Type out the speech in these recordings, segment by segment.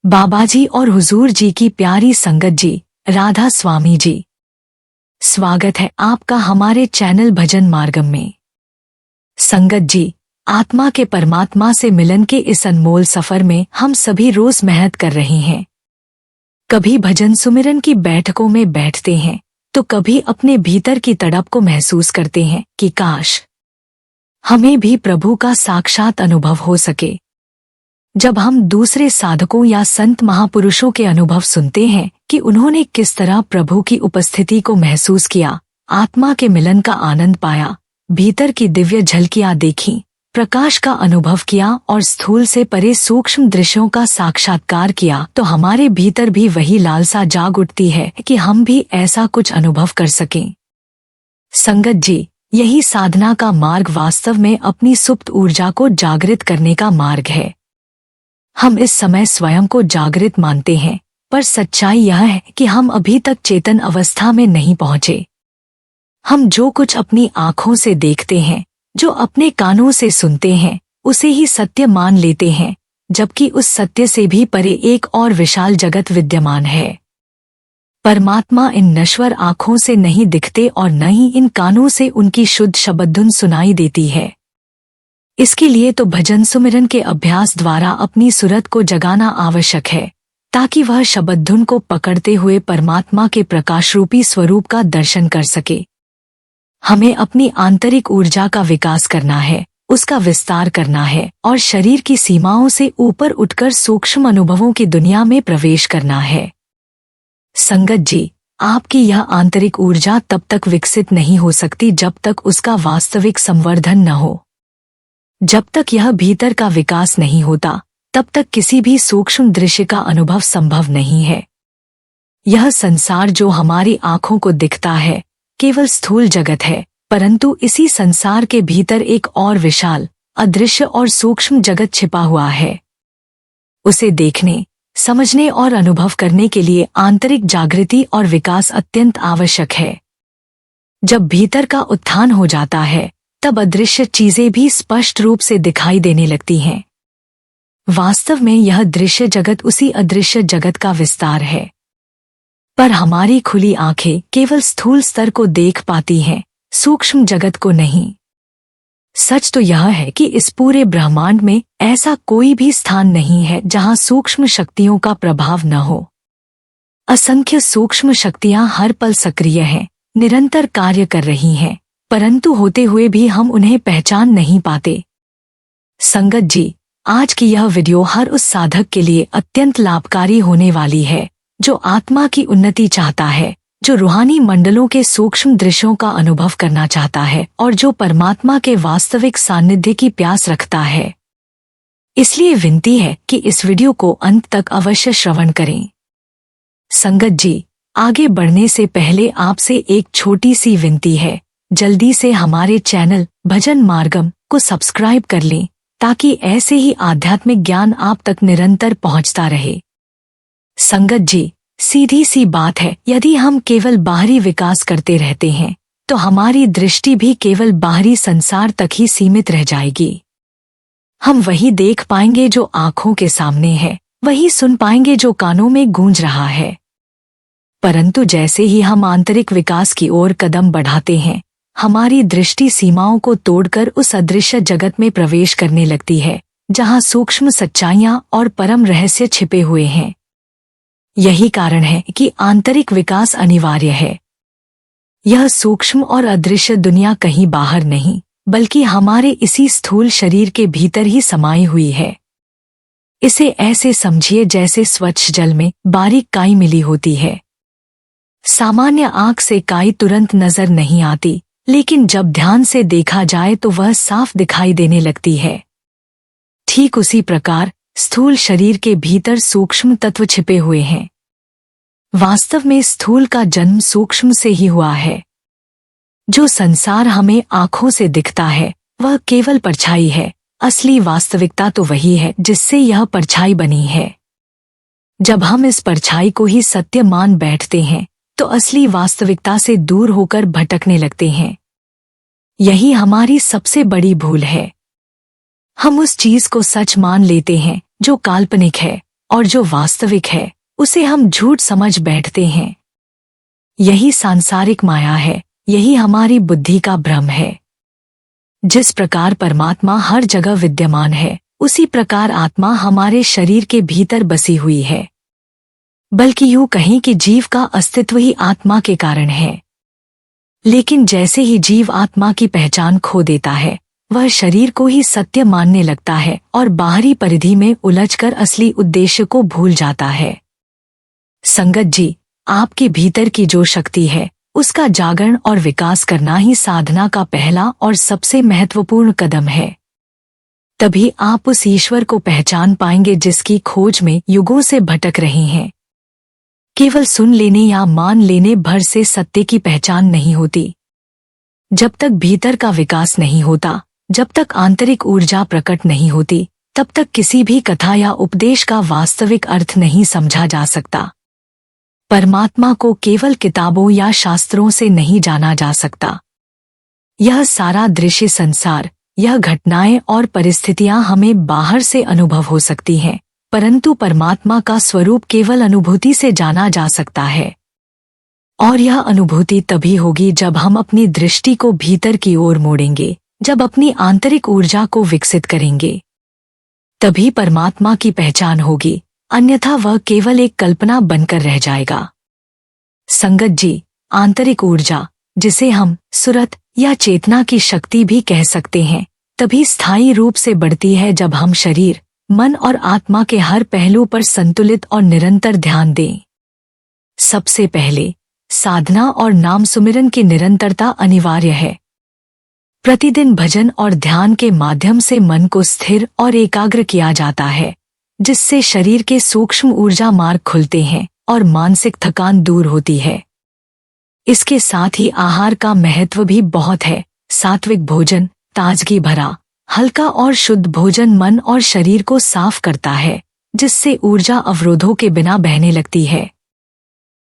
बाबाजी और हुजूर जी की प्यारी संगत जी, राधा स्वामी जी, स्वागत है आपका हमारे चैनल भजन मार्गम में। संगत जी, आत्मा के परमात्मा से मिलन के इस अनमोल सफर में हम सभी रोज मेहनत कर रहे हैं। कभी भजन सुमिरन की बैठकों में बैठते हैं तो कभी अपने भीतर की तड़प को महसूस करते हैं कि काश हमें भी प्रभु का साक्षात अनुभव हो सके। जब हम दूसरे साधकों या संत महापुरुषों के अनुभव सुनते हैं कि उन्होंने किस तरह प्रभु की उपस्थिति को महसूस किया, आत्मा के मिलन का आनंद पाया, भीतर की दिव्य झलकियां देखी, प्रकाश का अनुभव किया और स्थूल से परे सूक्ष्म दृश्यों का साक्षात्कार किया, तो हमारे भीतर भी वही लालसा जाग उठती है कि हम भी ऐसा कुछ अनुभव कर सकें। संगत जी, यही साधना का मार्ग वास्तव में अपनी सुप्त ऊर्जा को जागृत करने का मार्ग है। हम इस समय स्वयं को जागृत मानते हैं, पर सच्चाई यह है कि हम अभी तक चेतन अवस्था में नहीं पहुंचे। हम जो कुछ अपनी आंखों से देखते हैं, जो अपने कानों से सुनते हैं, उसे ही सत्य मान लेते हैं, जबकि उस सत्य से भी परे एक और विशाल जगत विद्यमान है। परमात्मा इन नश्वर आंखों से नहीं दिखते और न ही इन कानों से उनकी शुद्ध शब्दधुन सुनाई देती है। इसके लिए तो भजन सुमिरन के अभ्यास द्वारा अपनी सुरत को जगाना आवश्यक है, ताकि वह शब्दधुन को पकड़ते हुए परमात्मा के प्रकाश रूपी स्वरूप का दर्शन कर सके। हमें अपनी आंतरिक ऊर्जा का विकास करना है, उसका विस्तार करना है और शरीर की सीमाओं से ऊपर उठकर सूक्ष्म अनुभवों की दुनिया में प्रवेश करना है। संगत जी, आपकी यह आंतरिक ऊर्जा तब तक विकसित नहीं हो सकती जब तक उसका वास्तविक संवर्धन न हो। जब तक यह भीतर का विकास नहीं होता, तब तक किसी भी सूक्ष्म दृश्य का अनुभव संभव नहीं है। यह संसार जो हमारी आंखों को दिखता है, केवल स्थूल जगत है, परंतु इसी संसार के भीतर एक और विशाल, अदृश्य और सूक्ष्म जगत छिपा हुआ है। उसे देखने, समझने और अनुभव करने के लिए आंतरिक जागृति और विकास अत्यंत आवश्यक है। जब भीतर का उत्थान हो जाता है, तब अदृश्य चीजें भी स्पष्ट रूप से दिखाई देने लगती हैं। वास्तव में यह दृश्य जगत उसी अदृश्य जगत का विस्तार है, पर हमारी खुली आंखें केवल स्थूल स्तर को देख पाती हैं, सूक्ष्म जगत को नहीं। सच तो यह है कि इस पूरे ब्रह्मांड में ऐसा कोई भी स्थान नहीं है जहां सूक्ष्म शक्तियों का प्रभाव न हो। असंख्य सूक्ष्म शक्तियां हर पल सक्रिय हैं, निरंतर कार्य कर रही हैं, परंतु होते हुए भी हम उन्हें पहचान नहीं पाते। संगत जी, आज की यह वीडियो हर उस साधक के लिए अत्यंत लाभकारी होने वाली है जो आत्मा की उन्नति चाहता है, जो रूहानी मंडलों के सूक्ष्म दृश्यों का अनुभव करना चाहता है और जो परमात्मा के वास्तविक सानिध्य की प्यास रखता है। इसलिए विनती है कि इस वीडियो को अंत तक अवश्य श्रवण करें। संगत जी, आगे बढ़ने से पहले आपसे एक छोटी सी विनती है, जल्दी से हमारे चैनल भजन मार्गम को सब्सक्राइब कर लें, ताकि ऐसे ही आध्यात्मिक ज्ञान आप तक निरंतर पहुंचता रहे। संगत जी, सीधी सी बात है, यदि हम केवल बाहरी विकास करते रहते हैं तो हमारी दृष्टि भी केवल बाहरी संसार तक ही सीमित रह जाएगी। हम वही देख पाएंगे जो आंखों के सामने है, वही सुन पाएंगे जो कानों में गूंज रहा है। परंतु जैसे ही हम आंतरिक विकास की ओर कदम बढ़ाते हैं, हमारी दृष्टि सीमाओं को तोड़कर उस अदृश्य जगत में प्रवेश करने लगती है, जहां सूक्ष्म सच्चाइयां और परम रहस्य छिपे हुए हैं। यही कारण है कि आंतरिक विकास अनिवार्य है। यह सूक्ष्म और अदृश्य दुनिया कहीं बाहर नहीं, बल्कि हमारे इसी स्थूल शरीर के भीतर ही समाई हुई है। इसे ऐसे समझिए जैसे स्वच्छ जल में बारीक काई मिली होती है। सामान्य आंख से काई तुरंत नजर नहीं आती, लेकिन जब ध्यान से देखा जाए तो वह साफ दिखाई देने लगती है। ठीक उसी प्रकार स्थूल शरीर के भीतर सूक्ष्म तत्व छिपे हुए हैं। वास्तव में स्थूल का जन्म सूक्ष्म से ही हुआ है। जो संसार हमें आंखों से दिखता है, वह केवल परछाई है। असली वास्तविकता तो वही है जिससे यह परछाई बनी है। जब हम इस परछाई को ही सत्य मान बैठते हैं, तो असली वास्तविकता से दूर होकर भटकने लगते हैं। यही हमारी सबसे बड़ी भूल है। हम उस चीज को सच मान लेते हैं जो काल्पनिक है और जो वास्तविक है उसे हम झूठ समझ बैठते हैं। यही सांसारिक माया है, यही हमारी बुद्धि का भ्रम है। जिस प्रकार परमात्मा हर जगह विद्यमान है, उसी प्रकार आत्मा हमारे शरीर के भीतर बसी हुई है। बल्कि यूं कहें कि जीव का अस्तित्व ही आत्मा के कारण है। लेकिन जैसे ही जीव आत्मा की पहचान खो देता है, वह शरीर को ही सत्य मानने लगता है और बाहरी परिधि में उलझकर असली उद्देश्य को भूल जाता है। संगत जी, आपके भीतर की जो शक्ति है, उसका जागरण और विकास करना ही साधना का पहला और सबसे महत्वपूर्ण कदम है। तभी आप उस ईश्वर को पहचान पाएंगे जिसकी खोज में युगों से भटक रहे हैं। केवल सुन लेने या मान लेने भर से सत्य की पहचान नहीं होती। जब तक भीतर का विकास नहीं होता, जब तक आंतरिक ऊर्जा प्रकट नहीं होती, तब तक किसी भी कथा या उपदेश का वास्तविक अर्थ नहीं समझा जा सकता। परमात्मा को केवल किताबों या शास्त्रों से नहीं जाना जा सकता। यह सारा दृश्य संसार, यह घटनाएं और परिस्थितियां हमें बाहर से अनुभव हो सकती हैं, परंतु परमात्मा का स्वरूप केवल अनुभूति से जाना जा सकता है। और यह अनुभूति तभी होगी जब हम अपनी दृष्टि को भीतर की ओर मोड़ेंगे, जब अपनी आंतरिक ऊर्जा को विकसित करेंगे। तभी परमात्मा की पहचान होगी, अन्यथा वह केवल एक कल्पना बनकर रह जाएगा। संगत जी, आंतरिक ऊर्जा, जिसे हम सुरत या चेतना की शक्ति भी कह सकते हैं, तभी स्थायी रूप से बढ़ती है जब हम शरीर, मन और आत्मा के हर पहलू पर संतुलित और निरंतर ध्यान दें। सबसे पहले साधना और नाम सुमिरन की निरंतरता अनिवार्य है। प्रतिदिन भजन और ध्यान के माध्यम से मन को स्थिर और एकाग्र किया जाता है, जिससे शरीर के सूक्ष्म ऊर्जा मार्ग खुलते हैं और मानसिक थकान दूर होती है। इसके साथ ही आहार का महत्व भी बहुत है। सात्विक भोजन, ताजगी भरा, हल्का और शुद्ध भोजन मन और शरीर को साफ करता है, जिससे ऊर्जा अवरोधों के बिना बहने लगती है।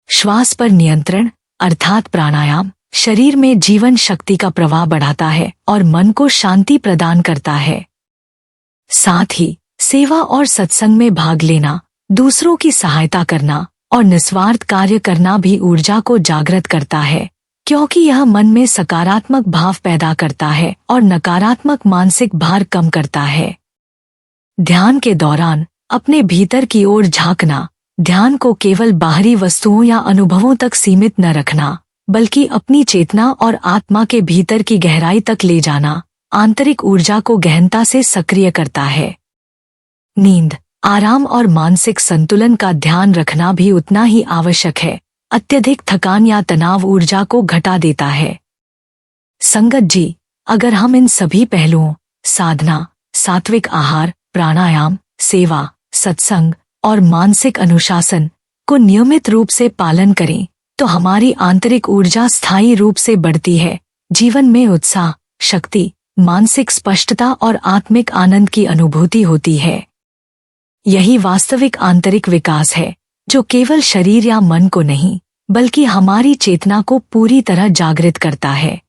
श्वास पर नियंत्रण अर्थात प्राणायाम शरीर में जीवन शक्ति का प्रवाह बढ़ाता है और मन को शांति प्रदान करता है। साथ ही सेवा और सत्संग में भाग लेना, दूसरों की सहायता करना और निस्वार्थ कार्य करना भी ऊर्जा को जागृत करता है, क्योंकि यह मन में सकारात्मक भाव पैदा करता है और नकारात्मक मानसिक भार कम करता है। ध्यान के दौरान अपने भीतर की ओर झांकना, ध्यान को केवल बाहरी वस्तुओं या अनुभवों तक सीमित न रखना, बल्कि अपनी चेतना और आत्मा के भीतर की गहराई तक ले जाना, आंतरिक ऊर्जा को गहनता से सक्रिय करता है। नींद, आराम और मानसिक संतुलन का ध्यान रखना भी उतना ही आवश्यक है। अत्यधिक थकान या तनाव ऊर्जा को घटा देता है। संगत जी, अगर हम इन सभी पहलुओं साधना, सात्विक आहार, प्राणायाम, सेवा, सत्संग और मानसिक अनुशासन को नियमित रूप से पालन करें, तो हमारी आंतरिक ऊर्जा स्थायी रूप से बढ़ती है। जीवन में उत्साह, शक्ति, मानसिक स्पष्टता और आत्मिक आनंद की अनुभूति होती है। यही वास्तविक आंतरिक विकास है, जो केवल शरीर या मन को नहीं, बल्कि हमारी चेतना को पूरी तरह जागृत करता है।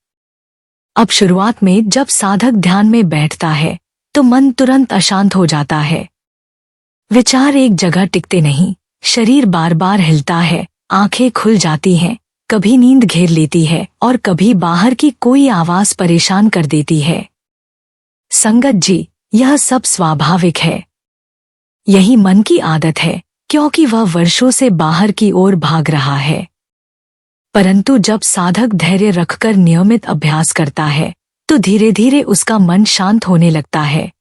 अब शुरुआत में जब साधक ध्यान में बैठता है, तो मन तुरंत अशांत हो जाता है। विचार एक जगह टिकते नहीं, शरीर बार बार हिलता है, आंखें खुल जाती हैं, कभी नींद घेर लेती है और कभी बाहर की कोई आवाज परेशान कर देती है। संगत जी, यह सब स्वाभाविक है। यही मन की आदत है, क्योंकि वह वर्षों से बाहर की ओर भाग रहा है। परंतु जब साधक धैर्य रखकर नियमित अभ्यास करता है, तो धीरे धीरे उसका मन शांत होने लगता है।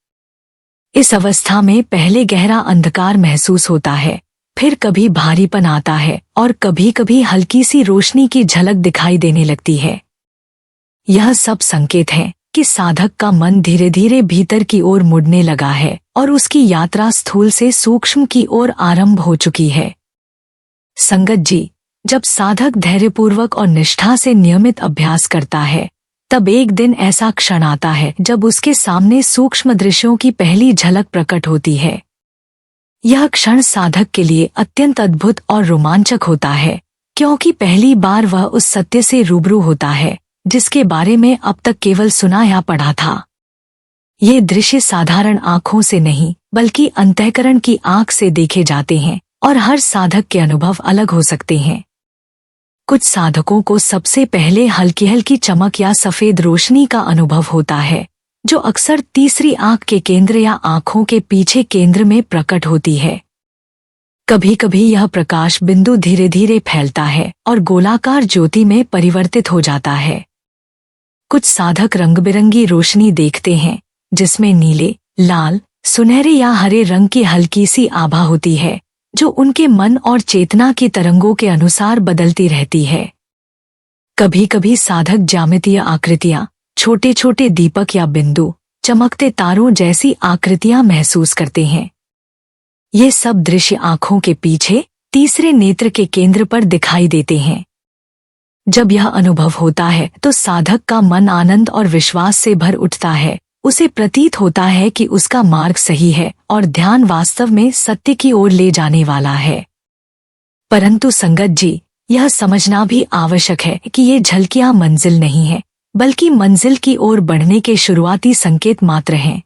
इस अवस्था में पहले गहरा अंधकार महसूस होता है, फिर कभी भारीपन आता है और कभी कभी हल्की सी रोशनी की झलक दिखाई देने लगती है। यह सब संकेत हैं कि साधक का मन धीरे धीरे भीतर की ओर मुड़ने लगा है और उसकी यात्रा स्थूल से सूक्ष्म की ओर आरंभ हो चुकी है। संगत जी, जब साधक धैर्यपूर्वक और निष्ठा से नियमित अभ्यास करता है, तब एक दिन ऐसा क्षण आता है जब उसके सामने सूक्ष्म दृश्यों की पहली झलक प्रकट होती है। यह क्षण साधक के लिए अत्यंत अद्भुत और रोमांचक होता है, क्योंकि पहली बार वह उस सत्य से रूबरू होता है जिसके बारे में अब तक केवल सुना या पढ़ा था। ये दृश्य साधारण आंखों से नहीं, बल्कि अंतःकरण की आंख से देखे जाते हैं और हर साधक के अनुभव अलग हो सकते हैं। कुछ साधकों को सबसे पहले हल्की हल्की चमक या सफेद रोशनी का अनुभव होता है, जो अक्सर तीसरी आंख के केंद्र या आंखों के पीछे केंद्र में प्रकट होती है। कभी कभी यह प्रकाश बिंदु धीरे धीरे फैलता है और गोलाकार ज्योति में परिवर्तित हो जाता है। कुछ साधक रंग-बिरंगी रोशनी देखते हैं, जिसमें नीले, लाल, सुनहरे या हरे रंग की हल्की सी आभा होती है, जो उनके मन और चेतना की तरंगों के अनुसार बदलती रहती है। कभी कभी साधक ज्यामितीय आकृतियां, छोटे छोटे दीपक या बिंदु, चमकते तारों जैसी आकृतियां महसूस करते हैं। ये सब दृश्य आंखों के पीछे तीसरे नेत्र के केंद्र पर दिखाई देते हैं। जब यह अनुभव होता है तो साधक का मन आनंद और विश्वास से भर उठता है। उसे प्रतीत होता है कि उसका मार्ग सही है और ध्यान वास्तव में सत्य की ओर ले जाने वाला है। परंतु संगत जी, यह समझना भी आवश्यक है कि ये झलकियां मंजिल नहीं है, बल्कि मंजिल की ओर बढ़ने के शुरुआती संकेत मात्र हैं।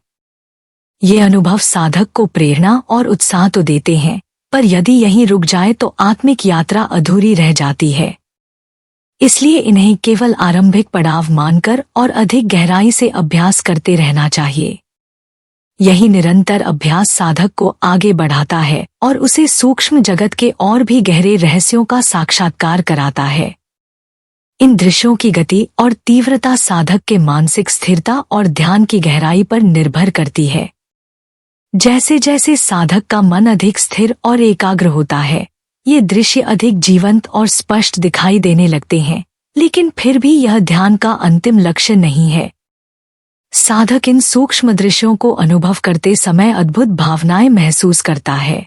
ये अनुभव साधक को प्रेरणा और उत्साह तो देते हैं, पर यदि यहीं रुक जाए तो आत्मिक यात्रा अधूरी रह जाती है। इसलिए इन्हें केवल आरंभिक पड़ाव मानकर और अधिक गहराई से अभ्यास करते रहना चाहिए। यही निरंतर अभ्यास साधक को आगे बढ़ाता है और उसे सूक्ष्म जगत के और भी गहरे रहस्यों का साक्षात्कार कराता है। इन दृश्यों की गति और तीव्रता साधक के मानसिक स्थिरता और ध्यान की गहराई पर निर्भर करती है। जैसे जैसे साधक का मन अधिक स्थिर और एकाग्र होता है, ये दृश्य अधिक जीवंत और स्पष्ट दिखाई देने लगते हैं, लेकिन फिर भी यह ध्यान का अंतिम लक्ष्य नहीं है। साधक इन सूक्ष्म दृश्यों को अनुभव करते समय अद्भुत भावनाएं महसूस करता है।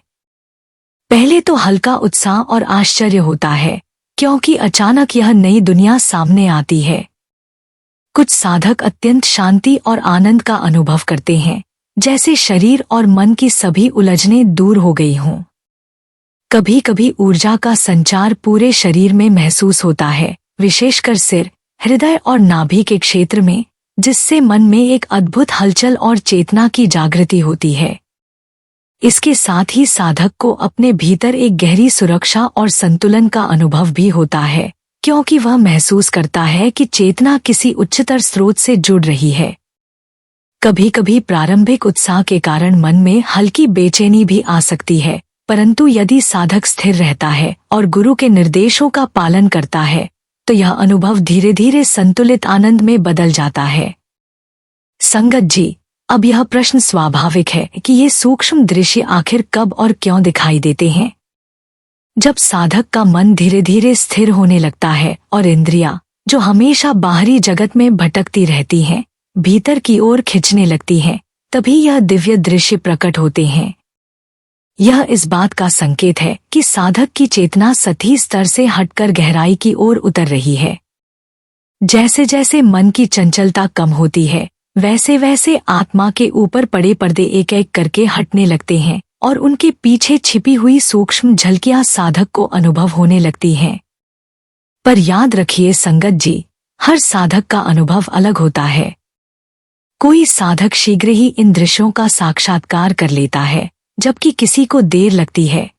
पहले तो हल्का उत्साह और आश्चर्य होता है, क्योंकि अचानक यह नई दुनिया सामने आती है। कुछ साधक अत्यंत शांति और आनंद का अनुभव करते हैं, जैसे शरीर और मन की सभी उलझनें दूर हो गई हों। कभी कभी ऊर्जा का संचार पूरे शरीर में महसूस होता है, विशेषकर सिर, हृदय और नाभि के क्षेत्र में, जिससे मन में एक अद्भुत हलचल और चेतना की जागृति होती है। इसके साथ ही साधक को अपने भीतर एक गहरी सुरक्षा और संतुलन का अनुभव भी होता है, क्योंकि वह महसूस करता है कि चेतना किसी उच्चतर स्रोत से जुड़ रही है। कभी कभी प्रारंभिक उत्साह के कारण मन में हल्की बेचैनी भी आ सकती है, परंतु यदि साधक स्थिर रहता है और गुरु के निर्देशों का पालन करता है, तो यह अनुभव धीरे धीरे संतुलित आनंद में बदल जाता है। संगत जी, अब यह प्रश्न स्वाभाविक है कि ये सूक्ष्म दृश्य आखिर कब और क्यों दिखाई देते हैं। जब साधक का मन धीरे धीरे स्थिर होने लगता है और इंद्रियां, जो हमेशा बाहरी जगत में भटकती रहती हैं, भीतर की ओर खिंचने लगती हैं, तभी यह दिव्य दृश्य प्रकट होते हैं। यह इस बात का संकेत है कि साधक की चेतना सतही स्तर से हटकर गहराई की ओर उतर रही है। जैसे जैसे मन की चंचलता कम होती है, वैसे वैसे आत्मा के ऊपर पड़े पर्दे एक एक करके हटने लगते हैं और उनके पीछे छिपी हुई सूक्ष्म झलकियां साधक को अनुभव होने लगती हैं। पर याद रखिए संगत जी, हर साधक का अनुभव अलग होता है। कोई साधक शीघ्र ही इन दृश्यों का साक्षात्कार कर लेता है, जबकि किसी को देर लगती है।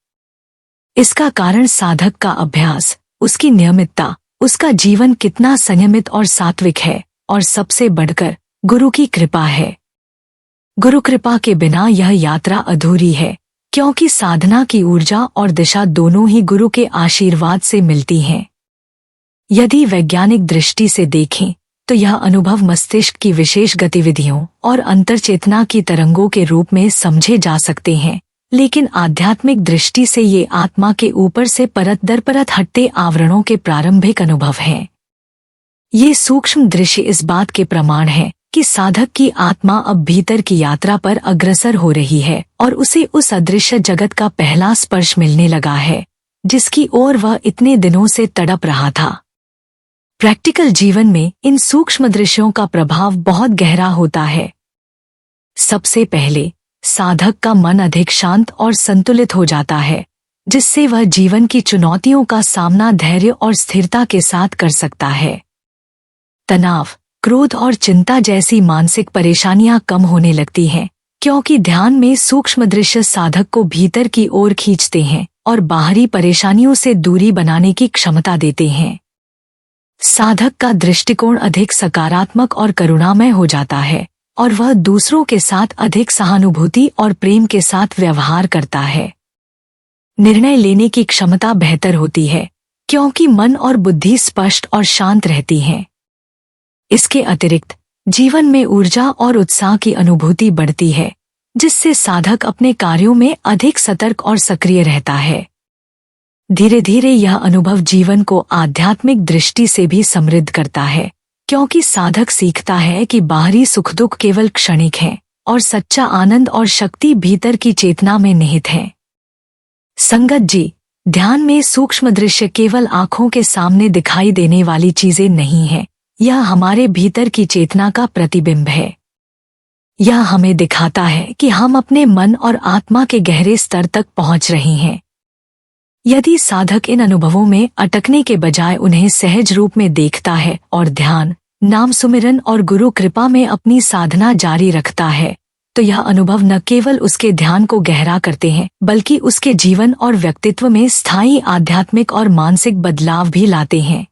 इसका कारण साधक का अभ्यास, उसकी नियमितता, उसका जीवन कितना संयमित और सात्विक है, और सबसे बढ़कर गुरु की कृपा है। गुरु कृपा के बिना यह यात्रा अधूरी है, क्योंकि साधना की ऊर्जा और दिशा दोनों ही गुरु के आशीर्वाद से मिलती हैं। यदि वैज्ञानिक दृष्टि से देखें तो यह अनुभव मस्तिष्क की विशेष गतिविधियों और अंतर्चेतना की तरंगों के रूप में समझे जा सकते हैं, लेकिन आध्यात्मिक दृष्टि से ये आत्मा के ऊपर से परत दर परत हटते आवरणों के प्रारंभिक अनुभव हैं। ये सूक्ष्म दृश्य इस बात के प्रमाण है कि साधक की आत्मा अब भीतर की यात्रा पर अग्रसर हो रही है और उसे उस अदृश्य जगत का पहला स्पर्श मिलने लगा है, जिसकी ओर वह इतने दिनों से तड़प रहा था। प्रैक्टिकल जीवन में इन सूक्ष्म दृश्यों का प्रभाव बहुत गहरा होता है। सबसे पहले साधक का मन अधिक शांत और संतुलित हो जाता है, जिससे वह जीवन की चुनौतियों का सामना धैर्य और स्थिरता के साथ कर सकता है। तनाव, क्रोध और चिंता जैसी मानसिक परेशानियां कम होने लगती हैं, क्योंकि ध्यान में सूक्ष्म दृश्य साधक को भीतर की ओर खींचते हैं और बाहरी परेशानियों से दूरी बनाने की क्षमता देते हैं। साधक का दृष्टिकोण अधिक सकारात्मक और करुणामय हो जाता है और वह दूसरों के साथ अधिक सहानुभूति और प्रेम के साथ व्यवहार करता है। निर्णय लेने की क्षमता बेहतर होती है क्योंकि मन और बुद्धि स्पष्ट और शांत रहती हैं। इसके अतिरिक्त जीवन में ऊर्जा और उत्साह की अनुभूति बढ़ती है, जिससे साधक अपने कार्यों में अधिक सतर्क और सक्रिय रहता है। धीरे धीरे यह अनुभव जीवन को आध्यात्मिक दृष्टि से भी समृद्ध करता है, क्योंकि साधक सीखता है कि बाहरी सुख दुख केवल क्षणिक हैं और सच्चा आनंद और शक्ति भीतर की चेतना में निहित है। संगत जी, ध्यान में सूक्ष्म दृश्य केवल आंखों के सामने दिखाई देने वाली चीजें नहीं है, यह हमारे भीतर की चेतना का प्रतिबिंब है। यह हमें दिखाता है कि हम अपने मन और आत्मा के गहरे स्तर तक पहुंच रहे हैं। यदि साधक इन अनुभवों में अटकने के बजाय उन्हें सहज रूप में देखता है और ध्यान, नाम सुमिरन और गुरु कृपा में अपनी साधना जारी रखता है, तो यह अनुभव न केवल उसके ध्यान को गहरा करते हैं, बल्कि उसके जीवन और व्यक्तित्व में स्थायी आध्यात्मिक और मानसिक बदलाव भी लाते हैं।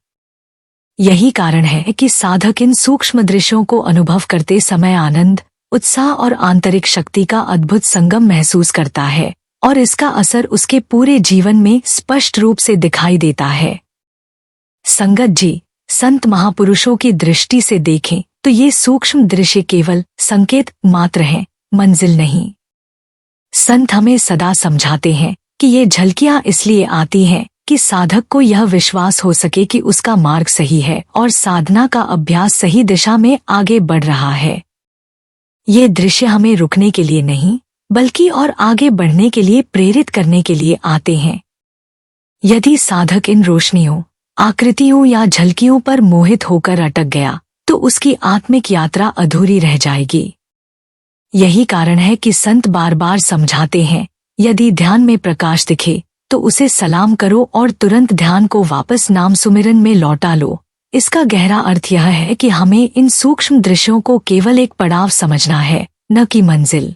यही कारण है कि साधक इन सूक्ष्म दृश्यों को अनुभव करते समय आनंद, उत्साह और आंतरिक शक्ति का अद्भुत संगम महसूस करता है और इसका असर उसके पूरे जीवन में स्पष्ट रूप से दिखाई देता है। संगत जी, संत महापुरुषों की दृष्टि से देखें तो ये सूक्ष्म दृश्य केवल संकेत मात्र हैं, मंजिल नहीं। संत हमें सदा समझाते हैं कि ये झलकियां इसलिए आती हैं कि साधक को यह विश्वास हो सके कि उसका मार्ग सही है और साधना का अभ्यास सही दिशा में आगे बढ़ रहा है। ये दृश्य हमें रुकने के लिए नहीं, बल्कि और आगे बढ़ने के लिए प्रेरित करने के लिए आते हैं। यदि साधक इन रोशनियों, आकृतियों या झलकियों पर मोहित होकर अटक गया, तो उसकी आत्मिक यात्रा अधूरी रह जाएगी। यही कारण है कि संत बार बार समझाते हैं, यदि ध्यान में प्रकाश दिखे तो उसे सलाम करो और तुरंत ध्यान को वापस नाम सुमिरन में लौटा लो। इसका गहरा अर्थ यह है कि हमें इन सूक्ष्म दृश्यों को केवल एक पड़ाव समझना है, न कि मंजिल।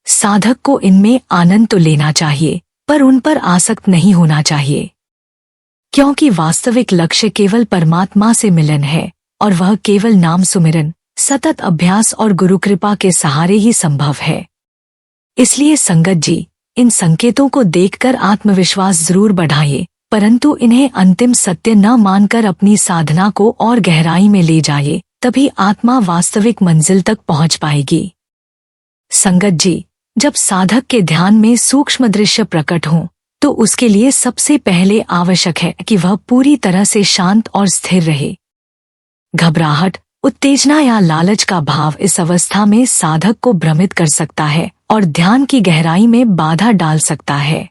साधक को इनमें आनंद तो लेना चाहिए, पर उन पर आसक्त नहीं होना चाहिए, क्योंकि वास्तविक लक्ष्य केवल परमात्मा से मिलन है और वह केवल नाम सुमिरन, सतत अभ्यास और गुरु कृपा के सहारे ही संभव है। इसलिए संगत जी, इन संकेतों को देखकर आत्मविश्वास जरूर बढ़ाइए, परंतु इन्हें अंतिम सत्य न मानकर अपनी साधना को और गहराई में ले जाइए, तभी आत्मा वास्तविक मंजिल तक पहुंच पाएगी। संगत जी, जब साधक के ध्यान में सूक्ष्म दृश्य प्रकट हों, तो उसके लिए सबसे पहले आवश्यक है कि वह पूरी तरह से शांत और स्थिर रहे। घबराहट, उत्तेजना या लालच का भाव इस अवस्था में साधक को भ्रमित कर सकता है और ध्यान की गहराई में बाधा डाल सकता है।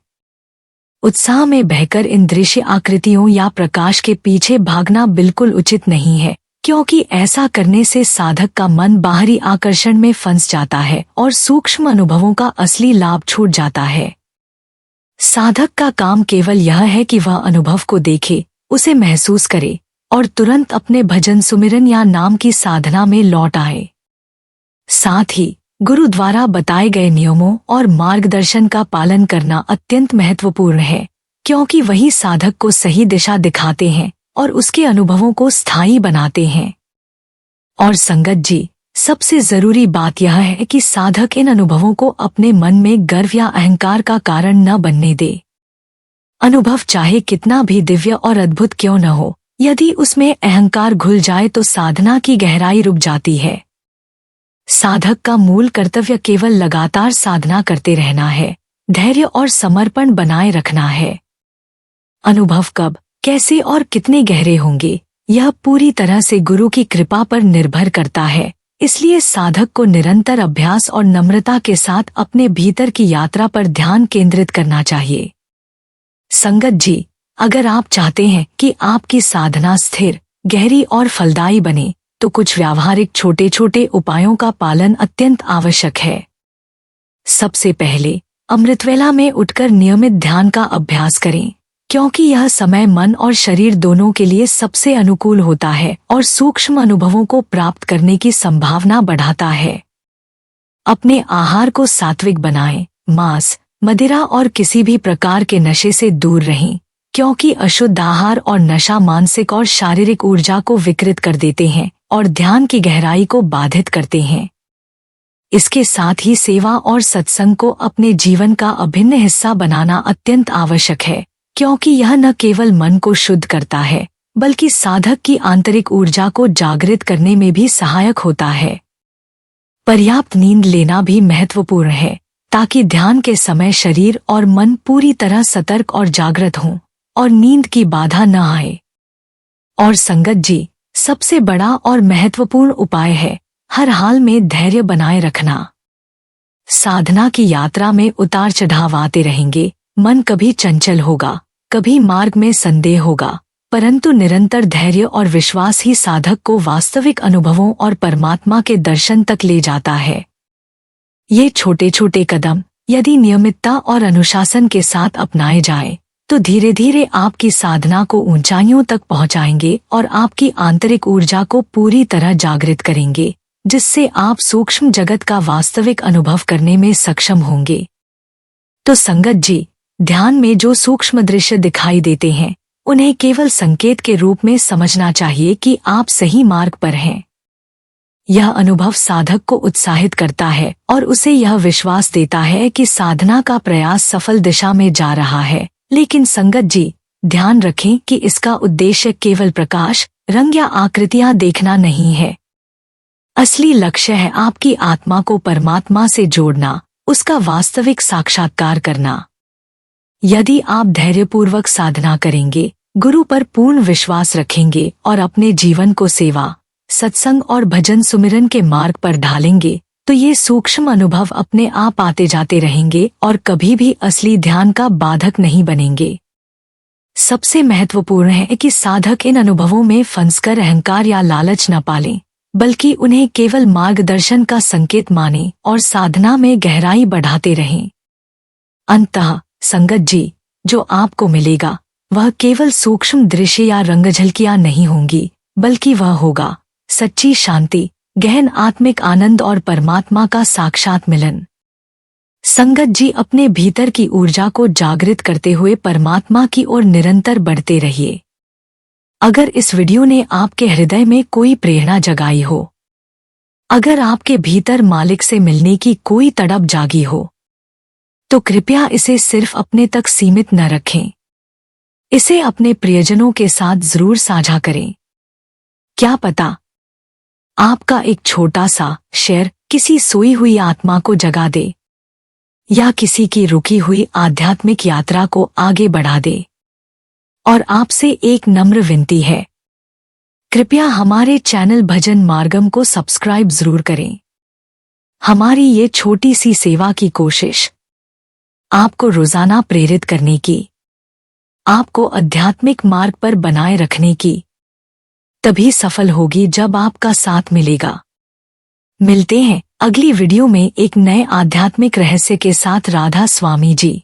उत्साह में बहकर इन दृश्य आकृतियों या प्रकाश के पीछे भागना बिल्कुल उचित नहीं है, क्योंकि ऐसा करने से साधक का मन बाहरी आकर्षण में फंस जाता है और सूक्ष्म अनुभवों का असली लाभ छूट जाता है। साधक का काम केवल यह है कि वह अनुभव को देखे, उसे महसूस करे और तुरंत अपने भजन सुमिरन या नाम की साधना में लौट आए। साथ ही गुरु द्वारा बताए गए नियमों और मार्गदर्शन का पालन करना अत्यंत महत्वपूर्ण है, क्योंकि वही साधक को सही दिशा दिखाते हैं और उसके अनुभवों को स्थायी बनाते हैं। और संगत जी, सबसे जरूरी बात यह है कि साधक इन अनुभवों को अपने मन में गर्व या अहंकार का कारण न बनने दे। अनुभव चाहे कितना भी दिव्य और अद्भुत क्यों न हो, यदि उसमें अहंकार घुल जाए तो साधना की गहराई रुक जाती है। साधक का मूल कर्तव्य केवल लगातार साधना करते रहना है, धैर्य और समर्पण बनाए रखना है। अनुभव कब, कैसे और कितने गहरे होंगे, यह पूरी तरह से गुरु की कृपा पर निर्भर करता है। इसलिए साधक को निरंतर अभ्यास और नम्रता के साथ अपने भीतर की यात्रा पर ध्यान केंद्रित करना चाहिए। संगत जी, अगर आप चाहते हैं कि आपकी साधना स्थिर, गहरी और फलदायी बने, तो कुछ व्यावहारिक छोटे छोटे उपायों का पालन अत्यंत आवश्यक है। सबसे पहले अमृतवेला में उठकर नियमित ध्यान का अभ्यास करें, क्योंकि यह समय मन और शरीर दोनों के लिए सबसे अनुकूल होता है और सूक्ष्म अनुभवों को प्राप्त करने की संभावना बढ़ाता है। अपने आहार को सात्विक बनाएं, मांस, मदिरा और किसी भी प्रकार के नशे से दूर रहें, क्योंकि अशुद्ध आहार और नशा मानसिक और शारीरिक ऊर्जा को विकृत कर देते हैं और ध्यान की गहराई को बाधित करते हैं। इसके साथ ही सेवा और सत्संग को अपने जीवन का अभिन्न हिस्सा बनाना अत्यंत आवश्यक है, क्योंकि यह न केवल मन को शुद्ध करता है बल्कि साधक की आंतरिक ऊर्जा को जागृत करने में भी सहायक होता है। पर्याप्त नींद लेना भी महत्वपूर्ण है, ताकि ध्यान के समय शरीर और मन पूरी तरह सतर्क और जागृत हों और नींद की बाधा न आए। और संगत जी, सबसे बड़ा और महत्वपूर्ण उपाय है हर हाल में धैर्य बनाए रखना। साधना की यात्रा में उतार चढ़ाव आते रहेंगे, मन कभी चंचल होगा, कभी मार्ग में संदेह होगा, परंतु निरंतर धैर्य और विश्वास ही साधक को वास्तविक अनुभवों और परमात्मा के दर्शन तक ले जाता है। ये छोटे छोटे कदम यदि नियमितता और अनुशासन के साथ अपनाए जाएं, तो धीरे धीरे आपकी साधना को ऊंचाइयों तक पहुंचाएंगे और आपकी आंतरिक ऊर्जा को पूरी तरह जागृत करेंगे, जिससे आप सूक्ष्म जगत का वास्तविक अनुभव करने में सक्षम होंगे। तो संगत जी, ध्यान में जो सूक्ष्म दृश्य दिखाई देते हैं, उन्हें केवल संकेत के रूप में समझना चाहिए कि आप सही मार्ग पर हैं। यह अनुभव साधक को उत्साहित करता है और उसे यह विश्वास देता है कि साधना का प्रयास सफल दिशा में जा रहा है। लेकिन संगत जी, ध्यान रखें कि इसका उद्देश्य केवल प्रकाश, रंग या आकृतियां देखना नहीं है। असली लक्ष्य है आपकी आत्मा को परमात्मा से जोड़ना, उसका वास्तविक साक्षात्कार करना। यदि आप धैर्यपूर्वक साधना करेंगे, गुरु पर पूर्ण विश्वास रखेंगे और अपने जीवन को सेवा, सत्संग और भजन सुमिरन के मार्ग पर ढालेंगे, तो ये सूक्ष्म अनुभव अपने आप आते जाते रहेंगे और कभी भी असली ध्यान का बाधक नहीं बनेंगे। सबसे महत्वपूर्ण है कि साधक इन अनुभवों में फंसकर अहंकार या लालच न पालें, बल्कि उन्हें केवल मार्गदर्शन का संकेत मानें और साधना में गहराई बढ़ाते रहें। अंततः संगत जी, जो आपको मिलेगा वह केवल सूक्ष्म दृश्य या रंगझलकियां नहीं होंगी, बल्कि वह होगा सच्ची शांति, गहन आत्मिक आनंद और परमात्मा का साक्षात मिलन। संगत जी, अपने भीतर की ऊर्जा को जागृत करते हुए परमात्मा की ओर निरंतर बढ़ते रहिए। अगर इस वीडियो ने आपके हृदय में कोई प्रेरणा जगाई हो, अगर आपके भीतर मालिक से मिलने की कोई तड़प जागी हो, तो कृपया इसे सिर्फ अपने तक सीमित न रखें। इसे अपने प्रियजनों के साथ जरूर साझा करें। क्या पता आपका एक छोटा सा शेयर किसी सोई हुई आत्मा को जगा दे या किसी की रुकी हुई आध्यात्मिक यात्रा को आगे बढ़ा दे। और आपसे एक नम्र विनती है, कृपया हमारे चैनल भजन मार्गम को सब्सक्राइब जरूर करें। हमारी ये छोटी सी सेवा की कोशिश आपको रोजाना प्रेरित करने की, आपको आध्यात्मिक मार्ग पर बनाए रखने की तभी सफल होगी जब आपका साथ मिलेगा। मिलते हैं अगली वीडियो में एक नए आध्यात्मिक रहस्य के साथ। राधा स्वामी जी।